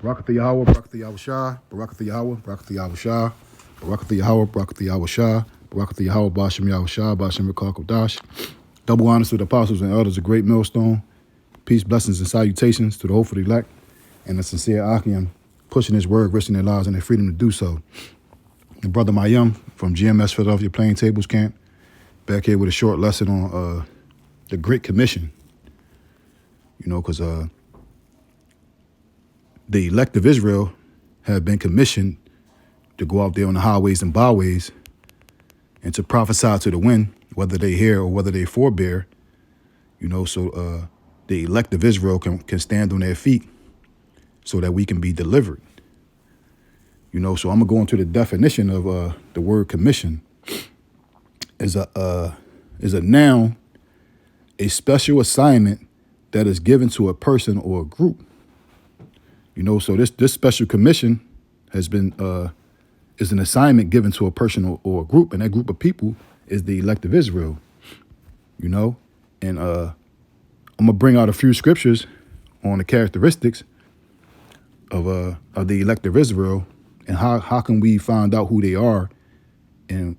Barakatha Yahweh, Barakatha Yahweh Shah, Barakatha Yahweh, Barakatha Yahweh Shah, Barakatha Yahweh, Barakatha Yahweh Shah, Barakatha Yahweh, Bashem Yahweh Shah, Bashem Rekar Kodash. Double honors to the apostles and elders of Great Millstone. Peace, blessings, and salutations to the hopeful elect and the sincere Akim, pushing his word, risking their lives and their freedom to do so. The brother Mayim from GMS Philadelphia Plain Tables Camp, back here with a short lesson on the Great Commission. You know, because the elect of Israel have been commissioned to go out there on the highways and byways and to prophesy to the wind, whether they hear or whether they forbear. You know, so the elect of Israel can stand on their feet so that we can be delivered. You know, so I'm gonna go into the definition of the word commission. Is a noun, a special assignment that is given to a person or a group. You know, so this special commission has been is an assignment given to a person or a group, and that group of people is the elect of Israel. You know, and I'm gonna bring out a few scriptures on the characteristics of the elect of Israel and how can we find out who they are and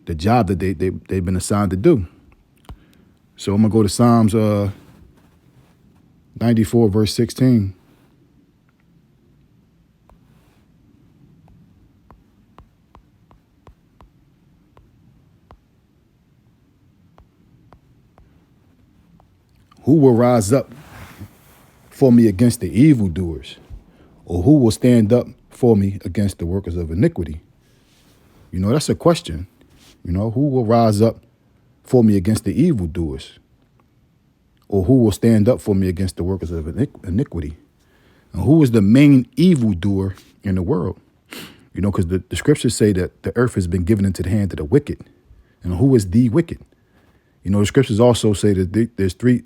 the job that they've been assigned to do. So I'm gonna go to Psalms 94 verse 16. Who will rise up for me against the evildoers? Or who will stand up for me against the workers of iniquity? You know, that's a question. You know, who will rise up for me against the evildoers? Or who will stand up for me against the workers of iniquity? And who is the main evildoer in the world? You know, because the scriptures say that the earth has been given into the hand of the wicked. And who is the wicked? You know, the scriptures also say that there's three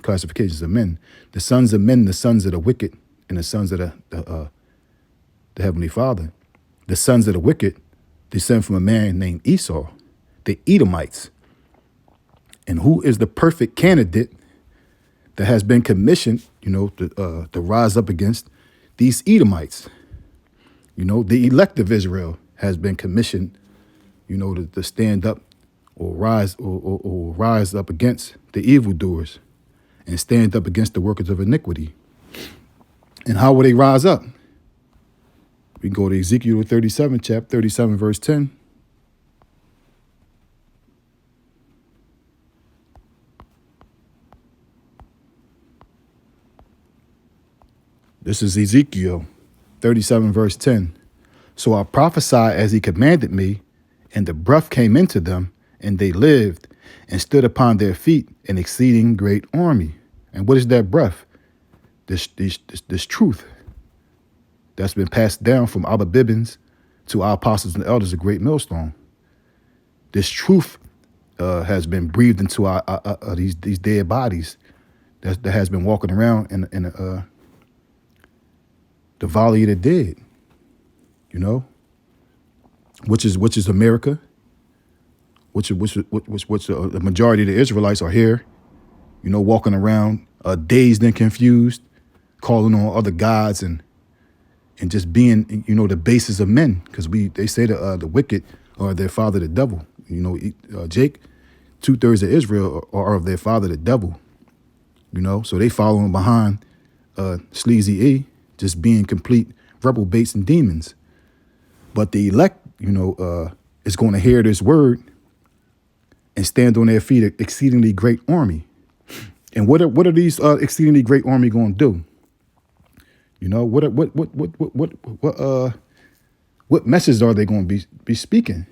classifications of men. The sons of men, the sons of the wicked, and the sons of the Heavenly Father. The sons of the wicked descend from a man named Esau, the Edomites. And who is the perfect candidate that has been commissioned, you know, to rise up against these Edomites? You know, the elect of Israel has been commissioned, you know, to stand up or rise or rise up against the evildoers and stand up against the workers of iniquity. And how will they rise up? We can go to Ezekiel 37, chapter 37, verse 10. This is Ezekiel 37, verse 10. So I prophesied as he commanded me, and the breath came into them, and they lived and stood upon their feet, an exceeding great army. And what is that breath? This truth that's been passed down from Abba Bibbins to our apostles and elders of Great Millstone. This truth has been breathed into these dead bodies that has been walking around in the valley of the dead. You know, which is America. Which the majority of the Israelites are here, you know, walking around dazed and confused, calling on other gods and just being, you know, the basis of men, because they say the wicked are their father the devil. You know, Jake, 2/3 of Israel are of their father the devil. You know, so they following behind Sleazy E, just being complete reprobates and demons. But the elect, you know, is going to hear this word and stand on their feet, an exceedingly great army. And what are these exceedingly great army going to do? You know, what message are they going to be speaking?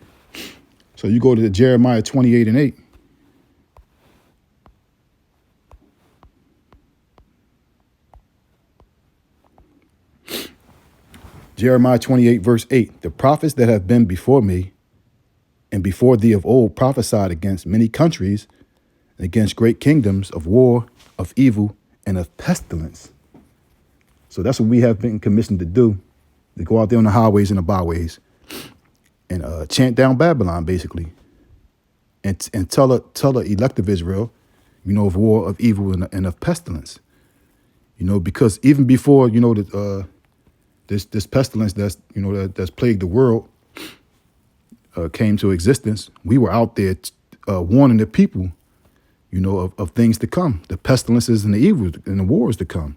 So you go to Jeremiah 28 and 8. Jeremiah 28 verse 8. The prophets that have been before me and before thee of old prophesied against many countries, and against great kingdoms of war, of evil, and of pestilence. So that's what we have been commissioned to do, to go out there on the highways and the byways and chant down Babylon, basically, and tell the elect of Israel, you know, of war, of evil, and of pestilence. Because even before, this pestilence that's plagued the world came to existence, we were out there warning the people, of things to come, the pestilences and the evils and the wars to come.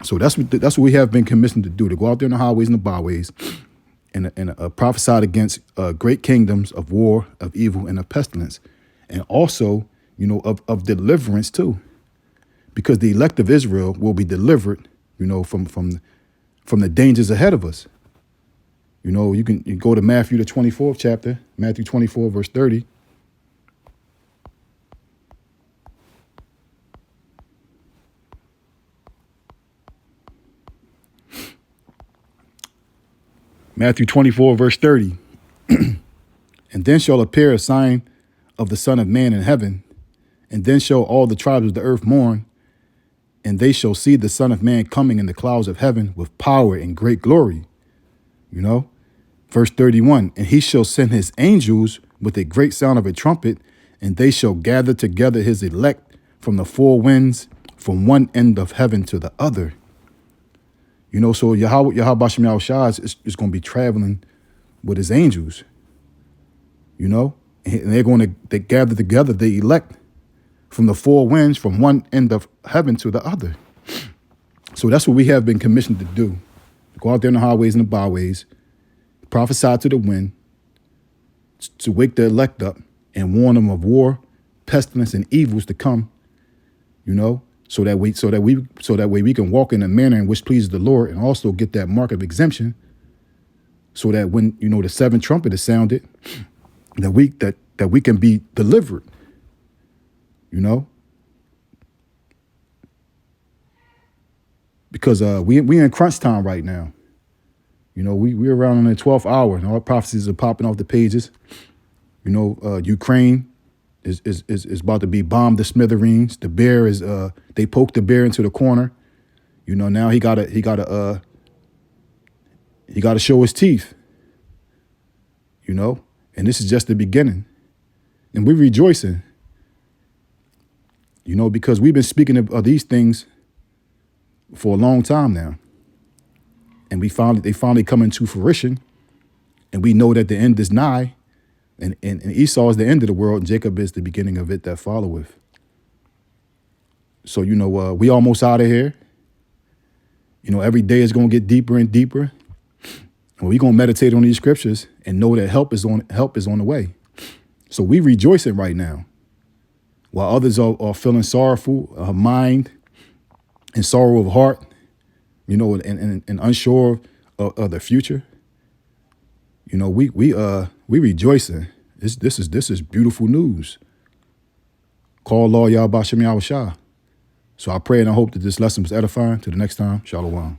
So that's what we have been commissioned to do, to go out there in the highways and the byways and prophesy against great kingdoms of war, of evil, and of pestilence. And also, of deliverance too, because the elect of Israel will be delivered, from the dangers ahead of us. You can go to Matthew, the 24th chapter, Matthew 24, verse 30. Matthew 24, verse 30. And then shall appear a sign of the Son of Man in heaven, and then shall all the tribes of the earth mourn, and they shall see the Son of Man coming in the clouds of heaven with power and great glory. Verse 31, and he shall send his angels with a great sound of a trumpet, and they shall gather together his elect from the four winds, from one end of heaven to the other. So Yahweh Bashem Yahushua is going to be traveling with his angels, and they're going to gather together the elect from the four winds, from one end of heaven to the other. So that's what we have been commissioned to do. Go out there in the highways and the byways, prophesy to the wind, to wake the elect up and warn them of war, pestilence, and evils to come, so that way we can walk in a manner in which pleases the Lord, and also get that mark of exemption, so that when the seventh trumpet is sounded, that we can be delivered. Because we in crunch time right now. We're around on the 12th hour, and all prophecies are popping off the pages. Ukraine is about to be bombed to smithereens. The bear is they poked the bear into the corner. Now he gotta show his teeth. And this is just the beginning. And we're rejoicing. Because we've been speaking of these things for a long time now. And they finally come into fruition. And we know that the end is nigh. And Esau is the end of the world, and Jacob is the beginning of it that followeth. So, we almost out of here. Every day is going to get deeper and deeper. And we're going to meditate on these scriptures and know that help is on the way. So we rejoicing right now. While others are feeling sorrowful of mind and sorrow of heart, and unsure of the future. We rejoicing. This is beautiful news. Call Law Yahweh Bashem Yahushua. So I pray and I hope that this lesson was edifying. Till the next time, Shalom.